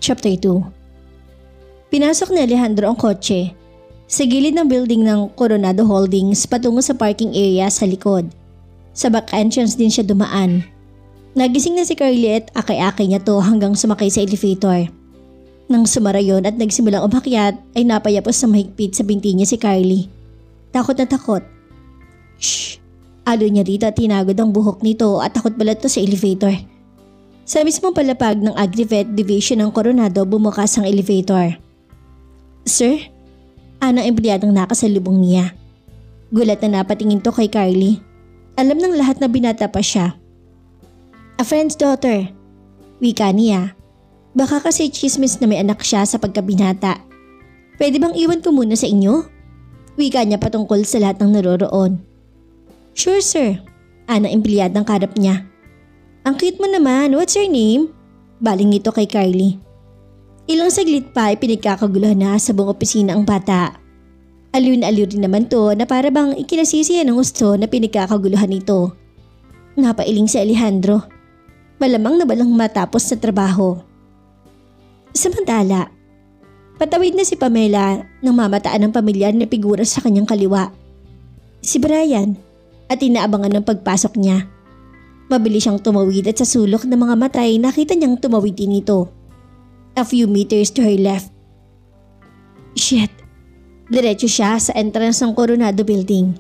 Chapter 2. Pinasok ni Alejandro ang kotse sa gilid ng building ng Coronado Holdings patungo sa parking area sa likod. Sa back entrance din siya dumaan. Nagising na si Carly at akay-akay niya to hanggang sumakay sa elevator. Nang sumara yon at nagsimulang umakyat ay napayapos sa mahigpit sa binti niya si Carly. Takot na takot. Shh! Alo niya dito at tinagod ang buhok nito at takot pala to sa elevator. Sa mismong palapag ng Agri-Vet Division ng Coronado bumukas ang elevator. Sir? Anong empleyadong nakasalubong niya. Gulat na napatingin to kay Carly. Alam ng lahat na binata pa siya. A friend's daughter. Wika niya. Baka kasi chismis na may anak siya sa pagkabinata. Pwede bang iwan ko muna sa inyo? Wika niya patungkol sa lahat ng naroroon. Sure sir. Anong empleyadong karap niya. Ang cute mo naman, what's your name? Baling ito kay Carly. Ilang saglit pa ay pinagkakaguluhan na sa buong opisina ang bata. Aliw na aliw rin naman to na para bang ikinasisiyan ng gusto na pinagkakaguluhan nito. Napailing si Alejandro. Malamang na balang matapos sa trabaho. Samantala, patawid na si Pamela nang mamataan ng pamilyar na figura sa kanyang kaliwa. Si Brian at inaabangan ng pagpasok niya. Mabilis siyang tumawid at sa sulok ng mga mata ay nakita niyang tumawid din ito. A few meters to her left. Shit! Diretso siya sa entrance ng Coronado Building.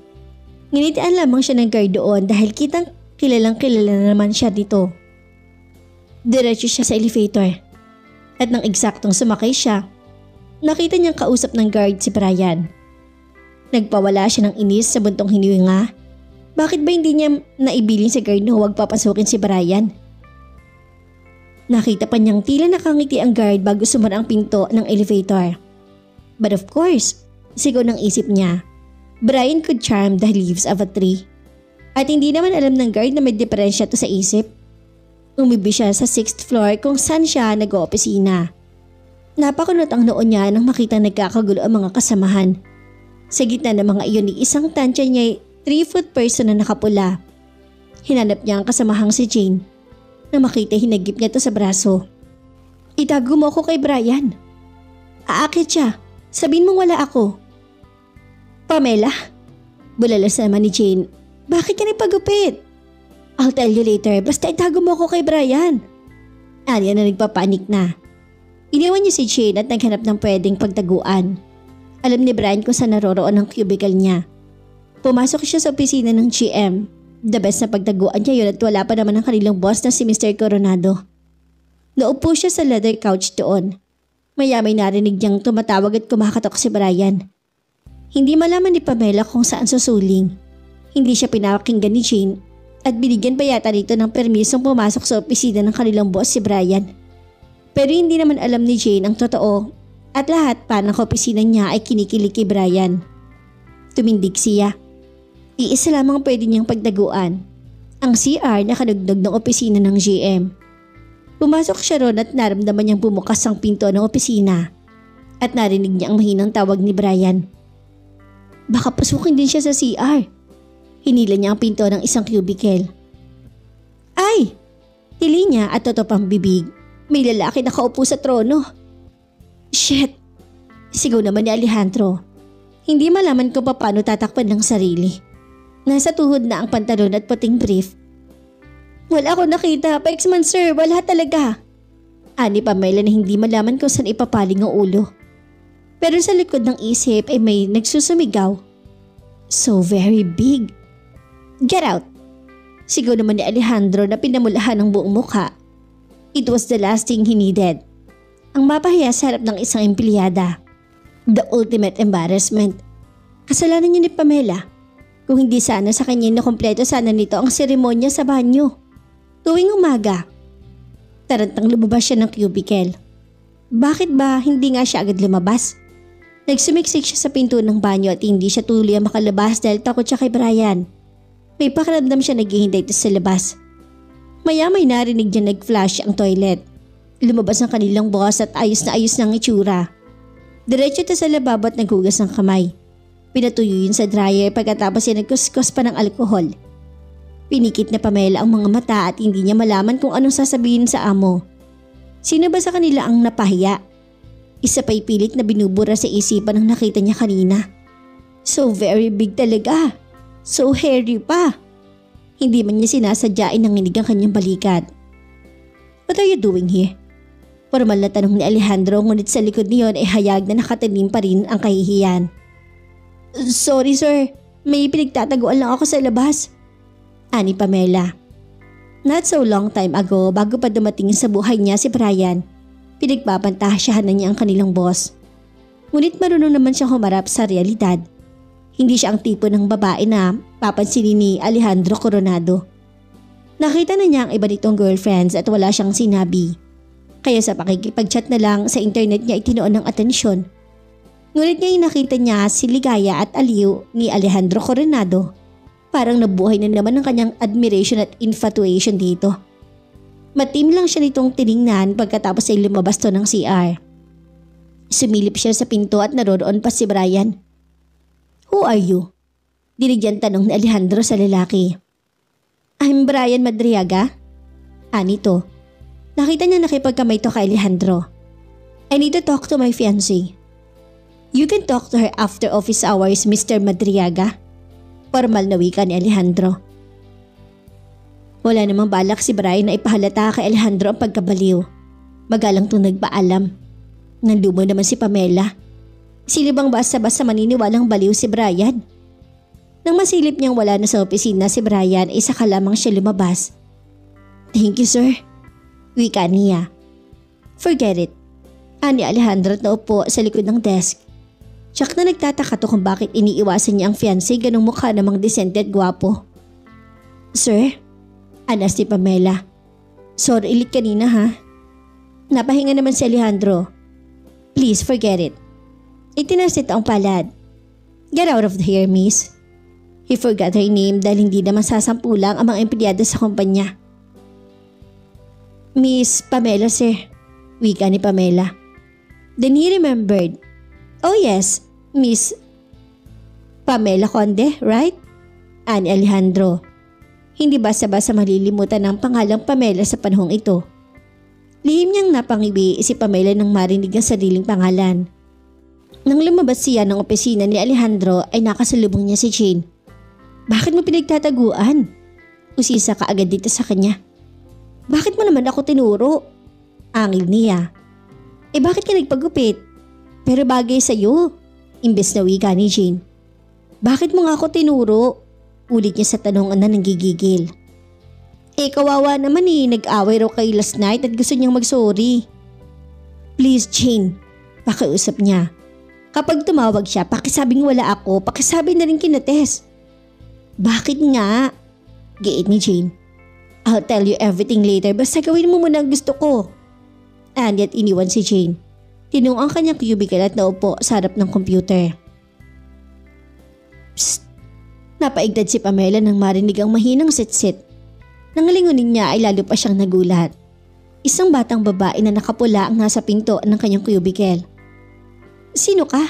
Nginitian lamang siya ng guard doon dahil kitang kilalang kilala na naman siya dito. Diretso siya sa elevator. At nang eksaktong sumakay siya, nakita niyang kausap ng guard si Brian. Nagpawala siya ng inis sa buntong hinihinga. Bakit ba hindi niya naibiling sa guard na huwag papasukin si Brian? Nakita pa niyang tila nakangiti ang guard bago sumara ang pinto ng elevator. But of course, sigaw ng isip niya, Brian could charm the leaves of a tree. At hindi naman alam ng guard na may diferensya to sa isip. Umibi siya sa 6th floor kung saan siya nag-oopisina. Napakunot ang noon niya nang makita nagkakagulo ang mga kasamahan. Sa gitna ng mga iyon ni isang tansya niya 3-foot person na nakapula. Hinanap niya ang kasamahang si Jane. Nang makita hinagip niya to sa braso. Itago mo ako kay Brian. Aakit siya. Sabihin mong wala ako. Pamela? Bulalas naman ni Jane. Bakit ka nagpagupit? I'll tell you later. Basta itago mo ako kay Brian. Anya na nagpapanik na. Iniwan niya si Jane at naghanap ng pwedeng pagtaguan. Alam ni Brian kung saan naroroon ang cubicle niya. Pumasok siya sa opisina ng GM. The best na pagtaguan niya yun at wala pa naman ang kanilang boss na si Mr. Coronado. Naupo siya sa leather couch doon. Maya-may narinig niyang tumatawag at kumakatok si Brian. Hindi malaman ni Pamela kung saan susuling. Hindi siya pinapakinggan ni Jane at binigyan pa yata nito ng permisong pumasok sa opisina ng kanilang boss si Brian. Pero hindi naman alam ni Jane ang totoo at lahat pa ng opisina niya ay kinikilig kay Brian. Tumindig siya. Iisa lamang pwede niyang pagtaguan. Ang CR na kanugnog ng opisina ng GM. Pumasok siya ron at naramdaman niyang bumukas ang pinto ng opisina. At narinig niya ang mahinang tawag ni Brian. Baka pasukin din siya sa CR. Hinila niya ang pinto ng isang cubicle. Ay! Tili niya at totopang bibig. May lalaki nakaupo sa trono. Shit! Sigaw naman ni Alejandro. Hindi malaman kung paano tatakpan ng sarili. Nasa tuhod na ang pantalon at puting brief. Wala ako nakita, Pexman sir, wala talaga. Ani Pamela na hindi malaman kung saan ipapaling ang ulo. Pero sa likod ng isip ay may nagsusumigaw. So very big. Get out! Sigaw naman ni Alejandro na pinamulahan ng buong mukha. It was the last thing he needed. Ang mapahiya sa harap ng isang empleyada. The ultimate embarrassment. Kasalanan niya ni Pamela. Kung hindi sana sa kanya na kompleto sana nito ang seremonya sa banyo. Tuwing umaga. Tarantang lumabas siya ng cubicle. Bakit ba hindi nga siya agad lumabas? Nagsumiksik siya sa pinto ng banyo at hindi siya tuloy ang makalabas dahil takot siya kay Brian. May pakiramdam siya naghihintay sa labas. Maya-may narinig niya nag-flash ang toilet. Lumabas ang kanilang boss at ayos na ayos ng itsura. Diretso ito sa lababo at naghugas ng kamay. Pinatuyo yun sa dryer pagkatapos siya nagkuskus pa ng alkohol. Pinikit na Pamela ang mga mata at hindi niya malaman kung anong sasabihin sa amo. Sino ba sa kanila ang napahiya? Isa pa'y pilit na binubura sa isipan ng nakita niya kanina. So very big talaga. So hairy pa. Hindi man niya sinasadyain nanginig ang kanyang balikat. What are you doing here? Formal na tanong ni Alejandro, ngunit sa likod niyon ay hayag na nakatanim pa rin ang kahihiyan. Sorry sir, may pinagtataguan lang ako sa labas. Ani Pamela. Not so long time ago, bago pa dumating sa buhay niya si Brian, pinagpapantasyahan na niya ang kanilang boss. Ngunit marunong naman siyang humarap sa realidad. Hindi siya ang tipo ng babae na papansinin ni Alejandro Coronado. Nakita na niya ang iba nitong girlfriends at wala siyang sinabi. Kaya sa pakikipag-chat na lang sa internet niya itinoon ng atensyon. Ngunit ngayon nakita niya si ligaya at aliw ni Alejandro Coronado. Parang nabuhay na naman ang kanyang admiration at infatuation dito. Matim lang siya nitong tiningnan pagkatapos ay lumabas to ng CR. Sumilip siya sa pinto at naroon pa si Brian. Who are you? Dinigyan tanong ni Alejandro sa lalaki. I'm Brian Madriaga. Anito. Nakita niya nakipagkamay to kay Alejandro. I need to talk to my fiancé. You can talk to her after office hours, Mr. Madriaga. Formal na wika ni Alejandro. Wala namang balak si Brian na ipahalata kay Alejandro ang pagkabaliw. Magalang itong nagpaalam. Nanlumo naman si Pamela. Sino bang basta-basta maniniwalang baliw si Brian? Nang masilip niyang wala na sa opisina si Brian, ay saka lamang siya lumabas. Thank you sir. Wika niya. Forget it. Ani Alejandro at naupo sa likod ng desk. Tsak na nagtataka to kung bakit iniiwasan niya ang fiancé ganong mukha namang disente at gwapo. Sir? Anas ni Pamela. Sorry ulit kanina ha. Napahinga naman si Alejandro. Please forget it. Itinasit ang palad. Get out of here, miss. He forgot her name dahil hindi naman sasampulang ang mga empleyado sa kumpanya. Miss Pamela, sir. Wika ni Pamela. Then he remembered. Oh yes, Miss Pamela Conde, right? Ani Alejandro. Hindi basta-basta malilimutan ang pangalang Pamela sa panahong ito. Lihim niyang napangibi si Pamela nang marinig ang sariling pangalan. Nang lumabas siya ng opisina ni Alejandro ay nakasalubong niya si Jane. Bakit mo pinagtataguan? Usisa ka agad dito sa kanya. Bakit mo naman ako tinuro? Angil niya. Bakit ka nagpagupit? Pero bagay sa'yo. Imbes na wika ni Jane. Bakit mo nga ako tinuro? Ulit niya sa tanong na nanggigigil. Kawawa naman nag-away raw kayo last night at gusto niyang mag-sorry. Please Jane, pakiusap niya. Kapag tumawag siya, pakisabing wala ako, pakisabi na rin kina Tess. Bakit nga? Giit ni Jane. I'll tell you everything later, basta gawin mo muna ang gusto ko. And yet iniwan si Jane. Tinong ang kanyang cubicle at naupo sa harap ng computer. Psst! Napaigdad si Pamela nang marinig ang mahinang sit-sit. Nang lingunin niya ay lalo pa siyang nagulat. Isang batang babae na nakapula ang nasa pinto ng kanyang cubicle. Sino ka?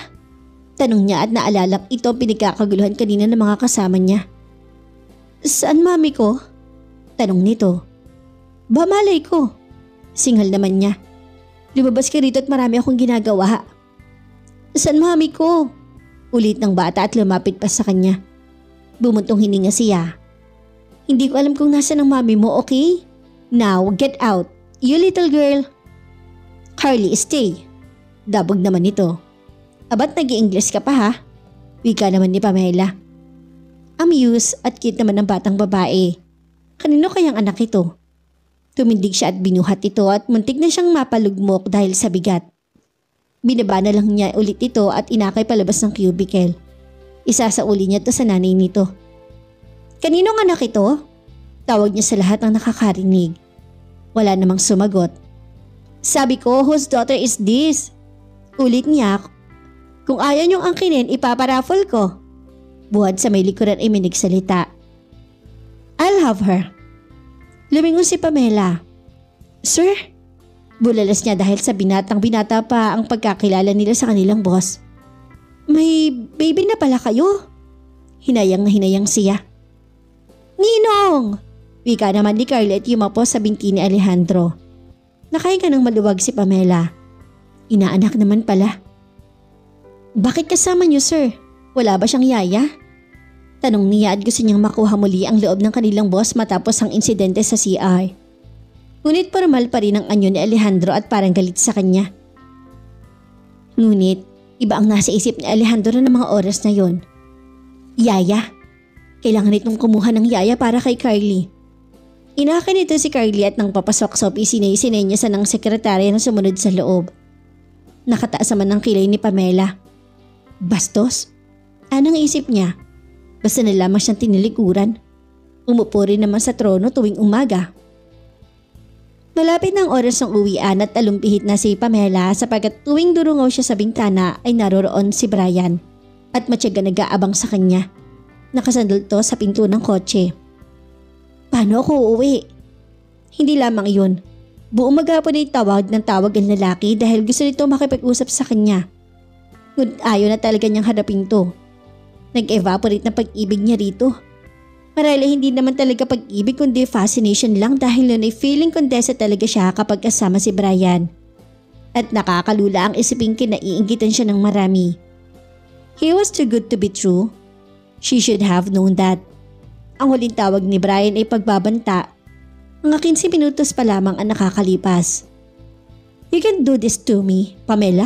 Tanong niya at naalala ito ang pinagkakaguluhan kanina ng mga kasama niya. Saan mami ko? Tanong nito. Ba malay ko? Singhal naman niya. Lumabas ka rito at marami akong ginagawa. Saan mami ko? Ulit ng bata at lumapit pa sa kanya. Bumuntong hininga siya. Hindi ko alam kung nasaan ang mami mo, okay? Now, get out. You little girl. Carly, stay. Dabog naman ito. Abat nag-i-English ka pa ha? Wika naman ni Pamela. Amused at cute naman ng batang babae. Kanino kayang anak ito? Tumindig siya at binuhat ito at muntik na siyang mapalugmok dahil sa bigat. Binaba na lang niya ulit ito at inakay palabas ng cubicle. Isasauli niya ito sa nanay nito. Kaninong anak ito? Tawag niya sa lahat ng nakakarinig. Wala namang sumagot. Sabi ko, whose daughter is this? Ulit niya. Kung ayaw niyong angkinin, ipaparaffle ko. Buhat sa may likuran ay may nagsalita. I'll have her. Lumingon si Pamela. Sir? Bulalas niya dahil sa binatang-binata pa ang pagkakilala nila sa kanilang boss. May baby na pala kayo? Hinayang na hinayang siya. Ninong! Wika naman ni Carlet yumapo sa binti ni Alejandro. Nakahinga ng maluwag si Pamela. Inaanak naman pala. Bakit kasama niyo, sir? Wala ba siyang yaya? Tanong niya at gusto niyang makuha muli ang loob ng kanilang boss matapos ang insidente sa CR. Ngunit formal pa rin ang anyo ni Alejandro at parang galit sa kanya. Ngunit iba ang nasa isip ni Alejandro ng mga oras na yon. Yaya. Kailangan nitong kumuha ng yaya para kay Carly. Inakin nito si Carly at nang papasok-sop isinay niya sa ng sekretarya na sumunod sa loob. Nakataas naman ang kilay ni Pamela. Bastos? Anong isip niya? Basta na lamang siyang tinilikuran. Umupo rin naman sa trono tuwing umaga. Malapit ng oras ng uwian at talumpihit na si Pamela sapagkat tuwing durungaw siya sa bintana ay naroroon si Brian at matyaga nag-aabang sa kanya. Nakasandal to sa pinto ng kotse. Paano ako uuwi? Hindi lamang yun. Buong maghapon ay tawag ng tawag ang lalaki dahil gusto nito makipag-usap sa kanya. Ngunit ayaw na talaga niyang harapin to. Nag-evaporate na pag-ibig niya rito. Marahil hindi naman talaga pag-ibig kundi fascination lang dahil nun ay feeling contessa talaga siya kapag kasama si Brian. At nakakalula ang isipin kinaiinggitan siya ng marami. He was too good to be true. She should have known that. Ang huling tawag ni Brian ay pagbabanta. Mga 15 minutos pa lamang ang nakakalipas. You can do this to me, Pamela.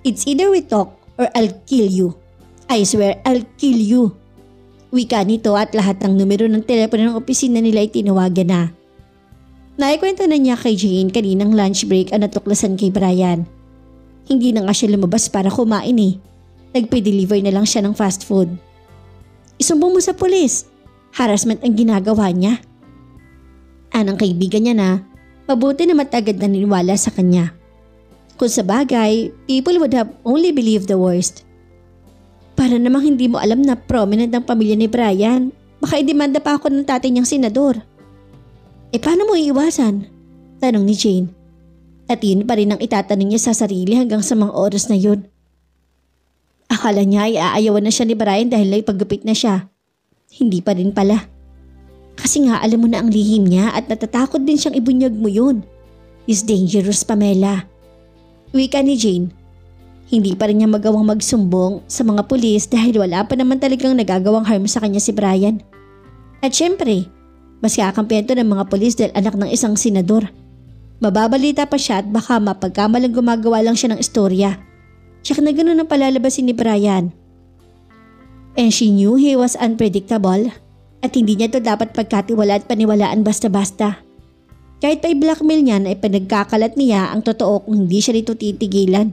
It's either we talk or I'll kill you. I swear I'll kill you. Wika nito at lahat ng numero ng telepono ng opisina nila ay tinawagan na. Naikwento na niya kay Jane kaninang lunch break ang natuklasan kay Brian. Hindi na nga siya lumabas para kumain eh. Nagpe-deliver na lang siya ng fast food. Isumbong mo sa pulis. Harassment ang ginagawa niya. Anang kaibigan niya na, mabuti na matagad na niniwala sa kanya. Kung sa bagay, people would have only believed the worst. Para namang hindi mo alam na prominent ang pamilya ni Brian, baka idemanda pa ako ng tatay niyang senador. Paano mo iiwasan? Tanong ni Jane. At yun pa rin ang itatanong niya sa sarili hanggang sa mga oras na yun. Akala niya ay aayawan na siya ni Brian dahil ay paggupit na siya. Hindi pa rin pala. Kasi nga alam mo na ang lihim niya at natatakot din siyang ibunyag mo yun. He's dangerous, Pamela. Wika ni Jane. Hindi pa rin niya magawang magsumbong sa mga pulis dahil wala pa naman talagang nagagawang harm sa kanya si Brian. At syempre, mas kakampihan to ng mga pulis dahil anak ng isang senador. Mababalita pa siya at baka mapagkamalang gumagawa lang siya ng istorya. Siya na gano'n ang palalabasin ni Brian. And she knew he was unpredictable at hindi niya to dapat pagkatiwala at paniwalaan basta-basta. Kahit pa i-blackmail niyan ay pinagkakalat niya ang totoo kung hindi siya dito titigilan.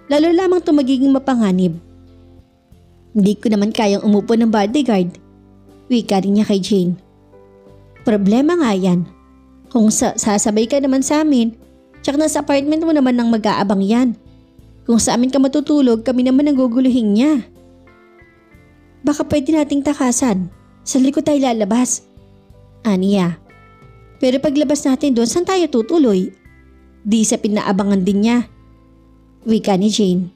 Lalo lamang ito magiging mapanganib. Hindi ko naman kayang umupo ng bodyguard. Wika rin niya kay Jane. Problema nga yan. Kung sasabay ka naman sa amin, tsak na sa apartment mo naman nang mag-aabang yan. Kung sa amin ka matutulog, kami naman ang guguluhin niya. Baka pwede nating takasan. Sa likod tayo lalabas. Aniya. Pero paglabas natin doon, saan tayo tutuloy? Di sa pinaabangan din niya. Wika ni Jane.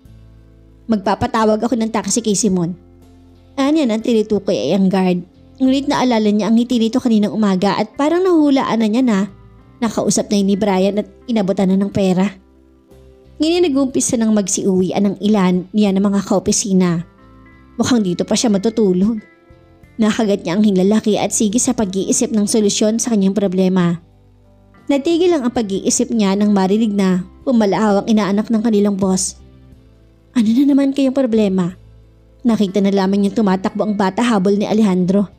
Magpapatawag ako ng taxi kay Simon. Aniya nang tinitukoy ay ang guard. Ngunit naalala niya ang ngiti nito kaninang umaga at parang nahulaan na niya na nakausap na ni Brian at inabutan na ng pera. Ngayon nag-umpisa ng magsiuwian ng ilan niya ng mga kaopisina. Mukhang dito pa siya matutulog. Nakagat niya ang hinlalaki at sige sa pag-iisip ng solusyon sa kanyang problema. Natigil lang ang pag-iisip niya nang marinig na pumalaaw ang inaanak ng kanilang boss. Ano na naman kayang problema? Nakita na lamang niyang tumatakbo ang bata habol ni Alejandro.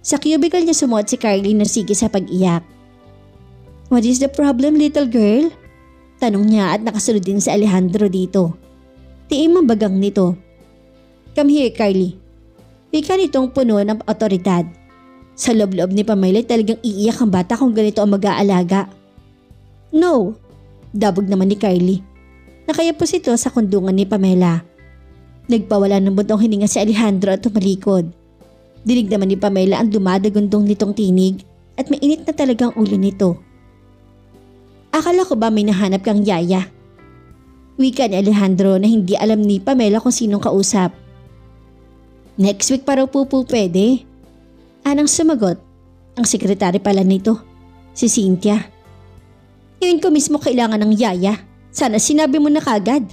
Sa cubicle niya sumuot si Carly na sige sa pag-iyak. What is the problem, little girl? Tanong niya at nakasunod din si Alejandro dito. Tiim ang bagang nito. Come here, Carly. Wika nitong puno ng otoridad. Sa loob-loob ni Pamela talagang iiyak ang bata kung ganito ang mag-aalaga. No, dabog naman ni Carly. Nakayapos ito sa kundungan ni Pamela. Nagpawala ng buntong hininga si Alejandro at tumalikod. Dinig naman ni Pamela ang dumadagundong nitong tinig at mainit na talagang ulo nito. Akala ko ba may nahanap kang yaya? Wika ni Alejandro na hindi alam ni Pamela kung sinong kausap. Next week pa raw po pwede. Anang sumagot? Ang sekretary pala nito, si Cynthia. Ngayon ko mismo kailangan ng yaya. Sana sinabi mo na kagad.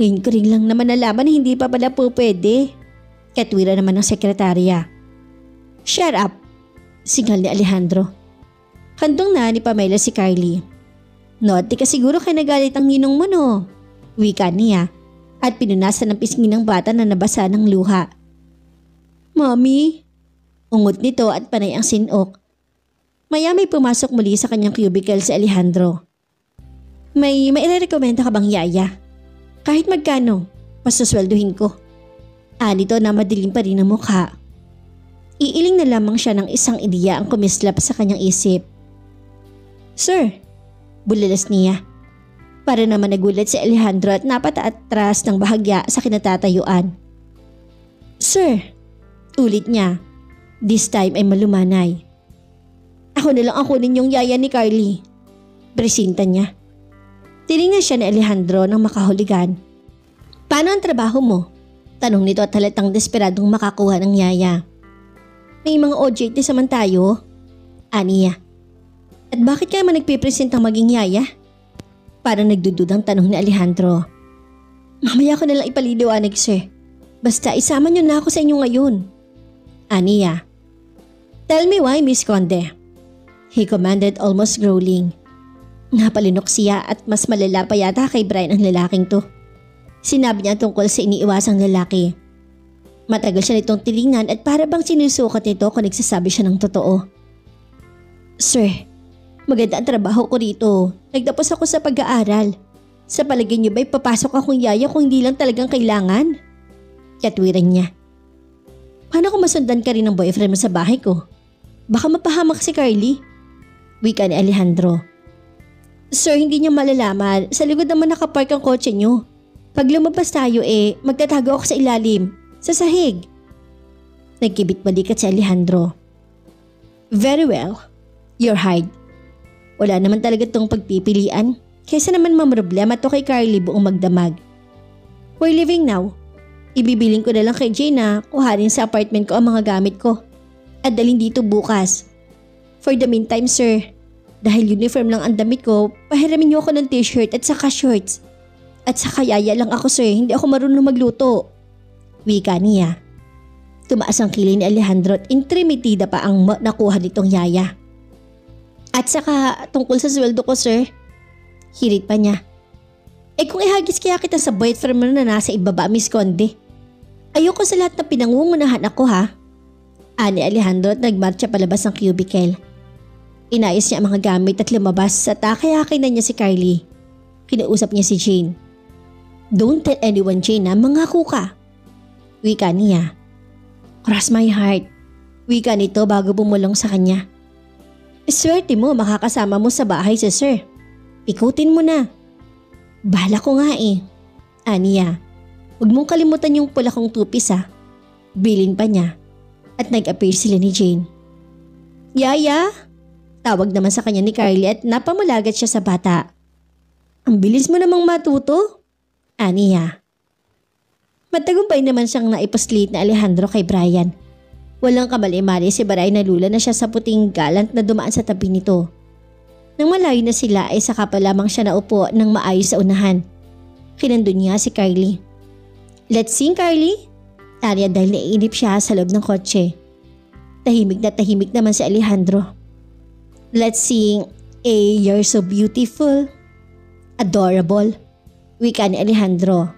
Ngayon ko rin lang naman nalaman na hindi pa pala po pwede. Katwira naman ng sekretarya. Shut up, singal ni Alejandro. Kandong na ni Pamela si Carly. Naughty ka siguro kaya nagalit ang ninong mo no? Wika niya at pinunasan ng pisngi ng bata na nabasa ng luha. Mommy, ungot nito at panay ang sinok. Maya may pumasok muli sa kanyang cubicle si Alejandro. May mairerekomenda ka bang yaya? Kahit magkano, pasusweldohin ko. Nito na madilim pa rin ang mukha. Iiling na lamang siya ng isang ideya ang kumislap sa kanyang isip. Sir, bulalas niya. Para naman nagulat si Alejandro at napataatras ng bahagya sa kinatatayuan. Sir, ulit niya. This time ay malumanay. Ako na lang ang kunin yung yaya ni Carly. Presinta niya. Tinignan siya ni Alejandro ng makahuligan. Paano ang trabaho mo? Tanong nito at halatang desperadong makakuha ng yaya. May mga OJT naman tayo. Aniya. At bakit kaya man nagpipresentang maging yaya? Parang nagdududang tanong ni Alejandro. Mamaya ko nalang ipaliliwanag sir. Basta isama niyo na ako sa inyo ngayon. Aniya. Tell me why, Miss Conde. He commanded almost growling. Napalinok siya at mas malala pa yata kay Brian ang lalaking to. Sinabi niya tungkol sa iniiwasang lalaki. Matagal siya nitong tinignan at para bang sinusukat nito kung nagsasabi siya ng totoo. Sir, maganda ang trabaho ko rito. Nagtapos ako sa pag-aaral. Sa palagay niyo ba'y papasok akong yaya kung hindi lang talagang kailangan? Katwiran niya. Paano kung masundan ka rin ng boyfriend mo sa bahay ko? Baka mapahamak si Carly. Wika ni Alejandro. Sir, hindi niyo malalaman. Sa likod naman nakapark ang kotse niyo. Pag lumabas tayo magtatago ako sa ilalim. Sa sahig. Nagkibit balikat si Alejandro. Very well. You're hired. Wala naman talaga tong pagpipilian. Kesa naman mamroblema to kay Carly buong magdamag. We're leaving now. Ibibiling ko na lang kay Jane na kuhanin sa apartment ko ang mga gamit ko. At dalhin dito bukas. For the meantime, sir, dahil uniform lang ang damit ko, pahiramin niyo ako ng t-shirt at saka shorts. At saka yaya lang ako sir, hindi ako marunong magluto. Wika niya. Tumaas ang kilay ni Alejandro at intrimitida pa ang nakuha nitong yaya. At saka tungkol sa sweldo ko sir, hirit pa niya. Kung ihagis kaya kita sa boyfriend mo na nasa ibaba, Miss Conde. Ayoko sa lahat na pinangungunahan ako ha. Ani Alejandro at nagmarcha palabas ng cubicle. Inayos niya ang mga gamit at lumabas at akay-akay na niya si Carly. Kinausap niya si Jane. Don't tell anyone, Jane na mangako ka. Wika niya. Cross my heart. Wika nito bago bumulong sa kanya. Swerte mo makakasama mo sa bahay si sir. Ikutin mo na. Bahala ko nga Aniya. Huwag mong kalimutan yung pula kong tupis ha. Bilin pa niya. At nag-appear sila ni Jane. Yaya? Tawag naman sa kanya ni Carly at napamalagat siya sa bata. Ang bilis mo namang matuto. Aniya. Matagumpay naman siyang naipaslit na Alejandro kay Brian. Walang kamali-mali si Baray na lula na siya sa puting galant na dumaan sa tabi nito. Nang malayo na sila ay saka pa lamang siya naupo ng maayos sa unahan. Kinandun niya si Carly. Let's sing, Carly. Aniya dahil naiinip siya sa loob ng kotse. Tahimik na tahimik naman si Alejandro. Let's sing You're So Beautiful. Adorable. Wika ni Alejandro.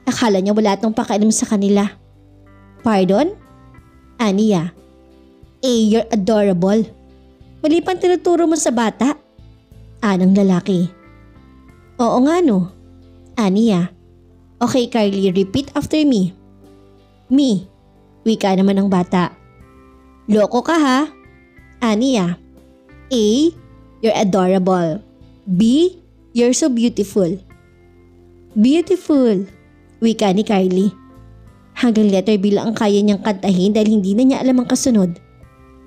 Akala niya wala tong pakialam sa kanila. Pardon? Aniya. You're adorable. Mali pang tinuturo mo sa bata. Anang lalaki. Oo nga no. Aniya. Okay Carly, repeat after me. Me. Wika naman ng bata. Loko ka ha. Aniya. A. You're adorable. B. You're so beautiful. Beautiful. Wika ni Carly. Hanggang letter B lang ang kaya niyang kantahin dahil hindi na niya alam ang kasunod.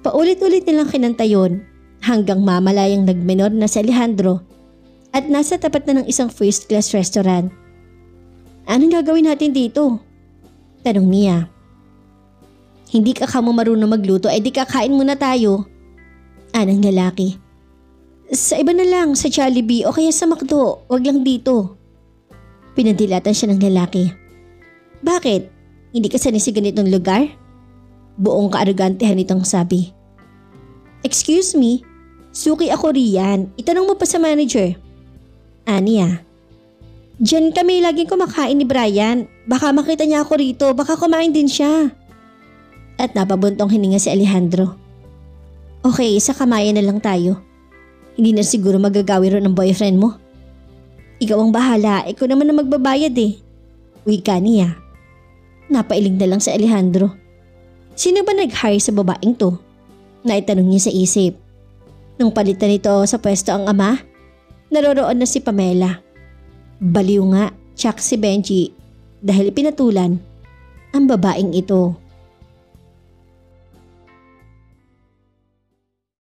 Paulit-ulit nilang kinanta yon hanggang mamalayang nagmenor na si Alejandro at nasa tapat na ng isang first class restaurant. Anong gagawin natin dito? Tanong niya. Hindi ka mo marunong magluto ay di kakain muna tayo. Anang lalaki. Sa iba na lang, sa Jollibee o kaya sa McDo, wag lang dito. Pinadilatan siya ng lalaki. Bakit? Hindi ka sanay sa ganitong lugar? Buong kaarogantehan nitong sabi. Excuse me, suki ako riyan. Itanong mo pa sa manager. Aniya. Diyan kami laging kumakain ni Brian. Baka makita niya ako rito, baka kumain din siya. At napabuntong hininga si Alejandro. Okay, sa kamayan na lang tayo. Hindi na siguro magagawi ron ng boyfriend mo. Ikaw ang bahala, ikaw naman na magbabayad eh. Wika niya. Napailing na lang si Alejandro. Sino ba nag-hire sa babaeng to? Naitanong niya sa isip. Nung palitan nito sa pwesto ang ama, naroroon na si Pamela. Baliw nga, tsak si Benji dahil pinatulan ang babaeng ito.